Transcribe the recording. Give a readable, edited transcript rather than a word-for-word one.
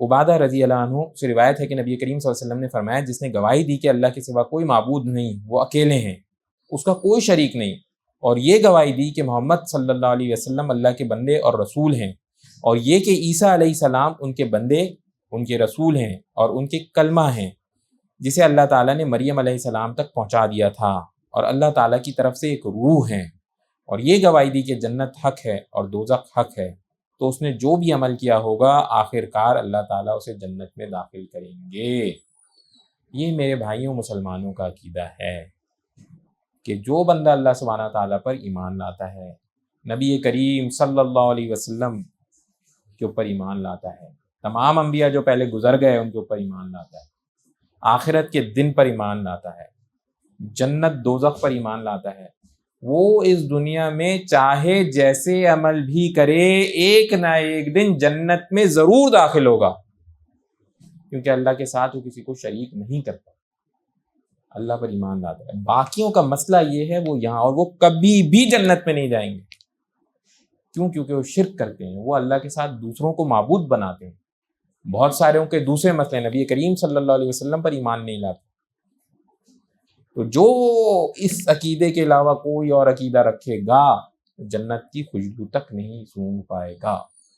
عبادہ رضی اللہ عنہ سے روایت ہے کہ نبی کریم صلی اللہ علیہ وسلم نے فرمایا جس نے گواہی دی کہ اللہ کے سوا کوئی معبود نہیں، وہ اکیلے ہیں، اس کا کوئی شریک نہیں، اور یہ گواہی دی کہ محمد صلی اللہ علیہ وسلم اللہ کے بندے اور رسول ہیں، اور یہ کہ عیسیٰ علیہ السلام ان کے بندے، ان کے رسول ہیں اور ان کے کلمہ ہیں، جسے اللہ تعالیٰ نے مریم علیہ السلام تک پہنچا دیا تھا، اور اللہ تعالیٰ کی طرف سے ایک روح ہیں، اور یہ گواہی دی کہ جنت حق ہے اور دوزخ حق ہے، تو اس نے جو بھی عمل کیا ہوگا آخرکار اللہ تعالیٰ اسے جنت میں داخل کریں گے۔ یہ میرے بھائیوں مسلمانوں کا عقیدہ ہے کہ جو بندہ اللہ سبحانہ تعالیٰ پر ایمان لاتا ہے، نبی کریم صلی اللہ علیہ وسلم کے اوپر ایمان لاتا ہے، تمام انبیاء جو پہلے گزر گئے ان کے اوپر ایمان لاتا ہے، آخرت کے دن پر ایمان لاتا ہے، جنت دوزخ پر ایمان لاتا ہے، وہ اس دنیا میں چاہے جیسے عمل بھی کرے ایک نہ ایک دن جنت میں ضرور داخل ہوگا، کیونکہ اللہ کے ساتھ وہ کسی کو شریک نہیں کرتا، اللہ پر ایمان لاتا ہے۔ باقیوں کا مسئلہ یہ ہے وہ یہاں، اور وہ کبھی بھی جنت میں نہیں جائیں گے، کیوں؟ کیونکہ وہ شرک کرتے ہیں، وہ اللہ کے ساتھ دوسروں کو معبود بناتے ہیں۔ بہت سارے کے دوسرے مسئلے، نبی کریم صلی اللہ علیہ وسلم پر ایمان نہیں لاتے۔ تو جو اس عقیدے کے علاوہ کوئی اور عقیدہ رکھے گا جنت کی خوشبو تک نہیں سونگھ پائے گا۔